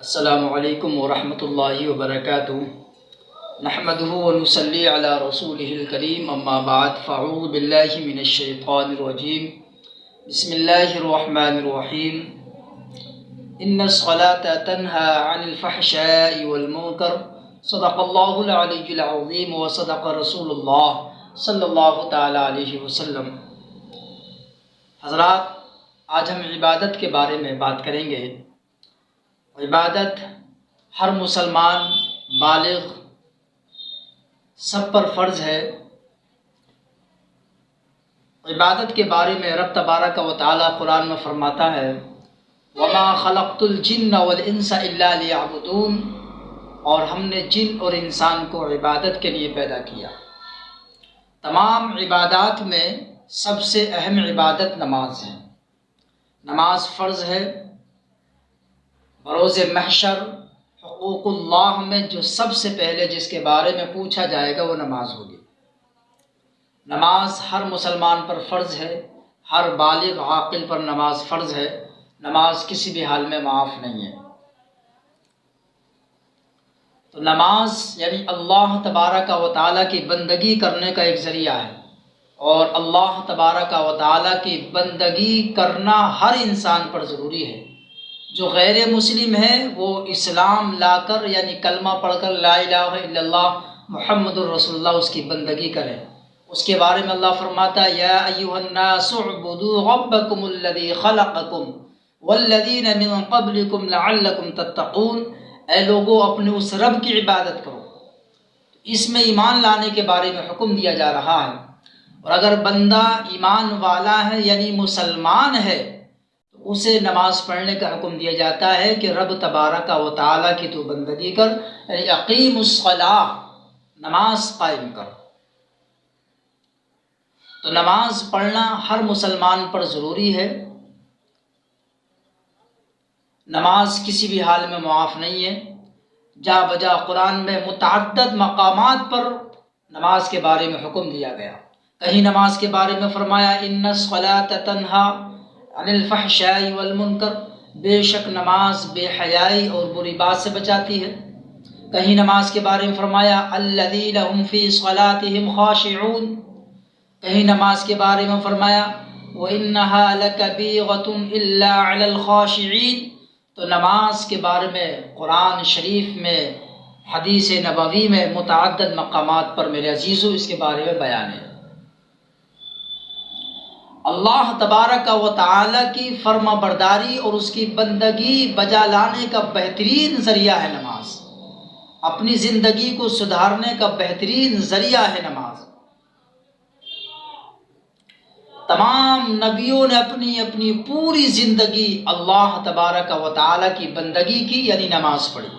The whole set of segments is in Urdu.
السلام علیکم ورحمۃ اللہ وبرکاتہ نحمده ونصلی علی رسولہ الکریم اما بعد فاعوذ باللہ من الشیطان الرجیم بسم اللہ الرحمن الرحیم ان الصلاة تنہی عن الفحشاء والمنکر صدق اللہ العلی العظیم وصدق رسول اللہ صلی اللہ تعالی علیہ وسلم۔ حضرات، آج ہم عبادت کے بارے میں بات کریں گے۔ عبادت ہر مسلمان بالغ سب پر فرض ہے۔ عبادت کے بارے میں رب تبارک و تعالی قرآن میں فرماتا ہے وَمَا خَلَقْتُ الْجِنَّ وَالْإِنسَ إِلَّا لِيَعْبُدُونَ، اور ہم نے جن اور انسان کو عبادت کے لیے پیدا کیا۔ تمام عبادات میں سب سے اہم عبادت نماز ہے۔ نماز فرض ہے۔ بروز محشر حقوق اللہ میں جو سب سے پہلے جس کے بارے میں پوچھا جائے گا وہ نماز ہوگی۔ نماز ہر مسلمان پر فرض ہے، ہر بالغ عاقل پر نماز فرض ہے۔ نماز کسی بھی حال میں معاف نہیں ہے۔ تو نماز یعنی اللہ تبارک و تعالیٰ کی بندگی کرنے کا ایک ذریعہ ہے، اور اللہ تبارک و تعالیٰ کی بندگی کرنا ہر انسان پر ضروری ہے۔ جو غیر مسلم ہے وہ اسلام لا کر یعنی کلمہ پڑھ کر لا الہ الا اللہ محمد الرسول اللہ اس کی بندگی کرے۔ اس کے بارے میں اللہ فرماتا ہے یا ایھا الناس اعبدوا ربکم الذی خلقکم والذین من قبلکم لعلکم تتقون، اے لوگو اپنے اس رب کی عبادت کرو۔ اس میں ایمان لانے کے بارے میں حکم دیا جا رہا ہے، اور اگر بندہ ایمان والا ہے یعنی مسلمان ہے تو اسے نماز پڑھنے کا حکم دیا جاتا ہے کہ رب تبارک و تعالیٰ کی تو بندگی کر، یعنی اقیم الصلاۃ، نماز قائم کر۔ تو نماز پڑھنا ہر مسلمان پر ضروری ہے۔ نماز کسی بھی حال میں معاف نہیں ہے۔ جا بجا قرآن میں متعدد مقامات پر نماز کے بارے میں حکم دیا گیا۔ کہیں نماز کے بارے میں فرمایا ان الصلاۃ تنہی عن الفحشاء والمنکر، بے شک نماز بے حیائی اور بری بات سے بچاتی ہے۔ کہیں نماز کے بارے میں فرمایا الذین هم فی صلاتهم خاشعون۔ کہیں نماز کے بارے میں فرمایا وَإِنَّهَا لَكَبِيرَةٌ إِلَّا عَلَى الْخَاشِعِينَ۔ تو نماز کے بارے میں قرآن شریف میں، حدیث نبوی میں متعدد مقامات پر میرے عزیزو اس کے بارے میں بیان ہے۔ اللہ تبارک و تعالی کی فرما برداری اور اس کی بندگی بجا لانے کا بہترین ذریعہ ہے نماز۔ اپنی زندگی کو سدھارنے کا بہترین ذریعہ ہے نماز۔ تمام نبیوں نے اپنی اپنی پوری زندگی اللہ تبارک و تعالی کی بندگی کی یعنی نماز پڑھی۔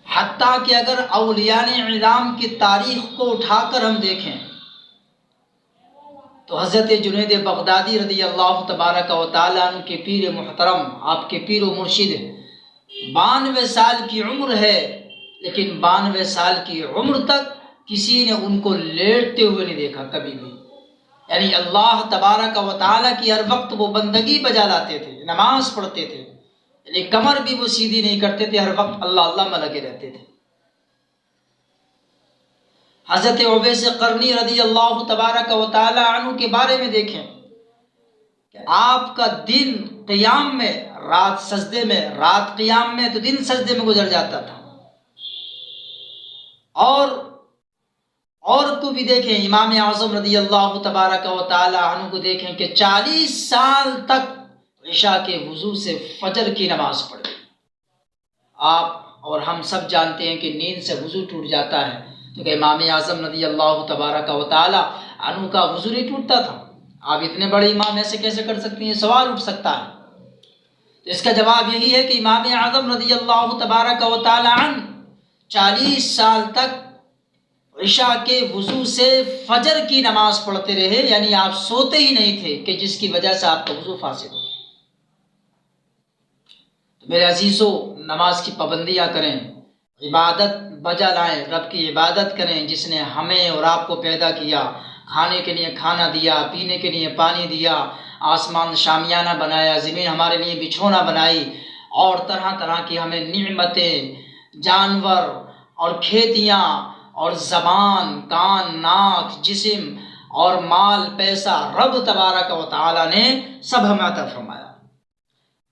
حتیٰ کہ اگر اولیاء اعظام کی تاریخ کو اٹھا کر ہم دیکھیں تو حضرت جنید بغدادی رضی اللہ تبارک و تعالیٰ عنہ کے پیر محترم، آپ کے پیر و مرشد 92 سال کی عمر ہے، لیکن 92 سال کی عمر تک کسی نے ان کو لیٹتے ہوئے نہیں دیکھا کبھی بھی۔ یعنی اللہ تبارک و تعالیٰ کی ہر وقت وہ بندگی بجا لاتے تھے، نماز پڑھتے تھے، یعنی کمر بھی وہ سیدھی نہیں کرتے تھے، ہر وقت اللہ اللہ میں لگے رہتے تھے۔ حضرت اویس قرنی رضی اللہ تبارک و تعالی عنہ کے بارے میں دیکھیں کہ آپ کا دن قیام میں، رات سجدے میں، رات قیام میں، تو دن سجدے میں گزر جاتا تھا۔ اور کو بھی دیکھیں، امام اعظم رضی اللہ تبارک و تعالی عنہ کو دیکھیں کہ 40 سال تک عشاء کے وضو سے فجر کی نماز پڑھی۔ آپ اور ہم سب جانتے ہیں کہ نیند سے وضو ٹوٹ جاتا ہے، تو کہ امام اعظم رضی اللہ تبارک و تعالی عنہ کا وضو نہیں ٹوٹتا تھا؟ آپ اتنے بڑے امام ایسے کیسے کر سکتی ہیں؟ سوال اٹھ سکتا ہے۔ تو اس کا جواب یہی ہے کہ امام اعظم رضی اللہ تبارک و تعالی عنہ 40 سال تک عشاء کے وضو سے فجر کی نماز پڑھتے رہے، یعنی آپ سوتے ہی نہیں تھے کہ جس کی وجہ سے آپ کا وضو فاسد ہو۔ تو میرے عزیزو، نماز کی پابندیاں کریں، عبادت بجا لائیں، رب کی عبادت کریں جس نے ہمیں اور آپ کو پیدا کیا، کھانے کے لیے کھانا دیا، پینے کے لیے پانی دیا، آسمان شامیانہ بنایا، زمین ہمارے لیے بچھونا بنائی، اور طرح طرح کی ہمیں نعمتیں، جانور اور کھیتیاں اور زبان، کان، ناک، جسم اور مال پیسہ رب تبارک و تعالی نے سب ہمیں عطا فرمایا۔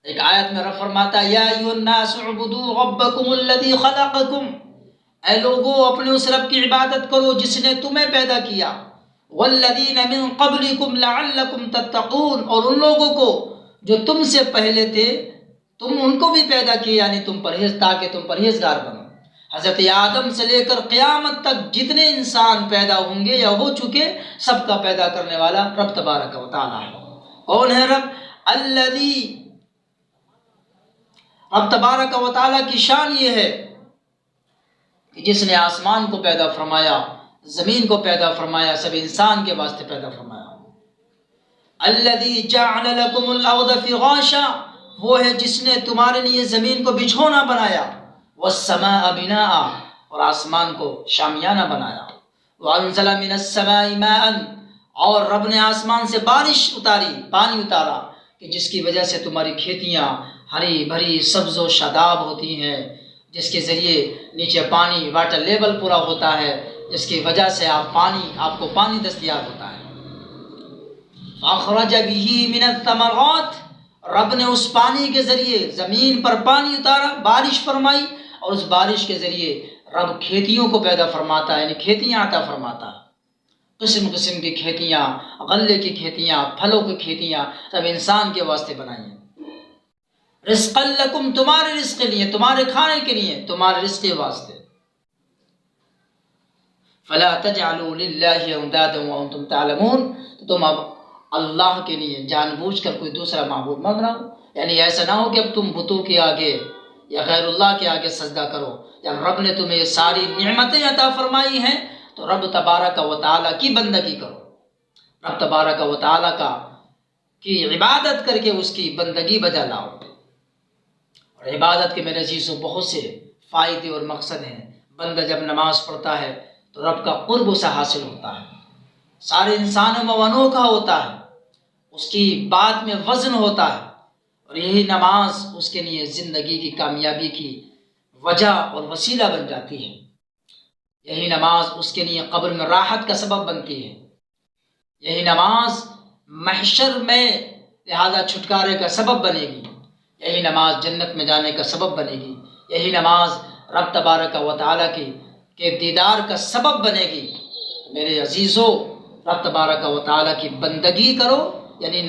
ایک آیت میں رب فرماتا ہے یا ایھا الناس اعبدوا ربکم الذی خلقکم، اے لوگو اپنے اس رب کی عبادت کرو جس نے تمہیں پیدا کیا، والذین من قبلکم لعلکم تتقون، اور ان لوگوں کو جو تم سے پہلے تھے تم ان کو بھی پیدا کیا، یعنی تاکہ تم پرہیزگار بنو۔ حضرت آدم سے لے کر قیامت تک جتنے انسان پیدا ہوں گے یا ہو چکے، سب کا پیدا کرنے والا رب تبارک و تعالی ہے۔ کون ہے رب؟ الذی، رب تبارک و تعالی کی شان یہ ہے کہ جس نے آسمان کو پیدا فرمایا، زمین کو پیدا فرمایا، سب انسان کے واسطے پیدا فرمایا۔ الذی جعل لکم الارض فراشا، وہ ہے جس نے تمہارے لیے زمین کو بچھونا بنایا، والسماء بناء، اور آسمان کو شامیانہ بنایا، وانزل من السماء ماء، اور رب نے آسمان سے بارش اتاری، پانی اتارا کہ جس کی وجہ سے تمہاری کھیتیاں ہری بھری سبز و شاداب ہوتی ہیں، جس کے ذریعے نیچے پانی واٹر لیول پورا ہوتا ہے، جس کی وجہ سے آپ کو پانی دستیاب ہوتا ہے۔ فاخرج به من الثمرات، رب نے اس پانی کے ذریعے زمین پر پانی اتارا، بارش فرمائی، اور اس بارش کے ذریعے رب کھیتیوں کو پیدا فرماتا ہے، یعنی کھیتیاں عطا فرماتا ہے، قسم قسم کی کھیتیاں، غلے کی کھیتیاں، پھلوں کی کھیتیاں، سب انسان کے واسطے بنائی ہیں۔ رزقا لکم، تمہارے رزق کے لیے، تمہارے کھانے کے لیے، تمہارے رزق کے واسطے۔ فلا تجعلوا للہ اندادا وانتم تعلمون، تو تم اب اللہ کے لیے جان بوجھ کر کوئی دوسرا معبود مت بناؤ، یعنی ایسا نہ ہو کہ اب تم بتوں کے آگے یا غیر اللہ کے آگے سجدہ کرو۔ جب رب نے تمہیں یہ ساری نعمتیں عطا فرمائی ہیں تو رب تبارک و تعالیٰ کی بندگی کرو، رب تبارک و تعالیٰ کی عبادت کر کے اس کی بندگی بجا لاؤ۔ اور عبادت کے میرے عزیزوں بہت سے فائدے اور مقصد ہیں۔ بندہ جب نماز پڑھتا ہے تو رب کا قرب اسے حاصل ہوتا ہے، سارے انسانوں میں انوکھا ہوتا ہے، اس کی بات میں وزن ہوتا ہے، اور یہی نماز اس کے لیے زندگی کی کامیابی کی وجہ اور وسیلہ بن جاتی ہے۔ یہی نماز اس کے لیے قبر میں راحت کا سبب بنتی ہے، یہی نماز محشر میں لہذا چھٹکارے کا سبب بنے گی، یہی نماز جنت میں جانے کا سبب بنے گی، یہی نماز رب تبارک و تعالیٰ کے دیدار کا سبب بنے گی۔ میرے عزیزو، رب تبارک و تعالیٰ کی بندگی کرو، یعنی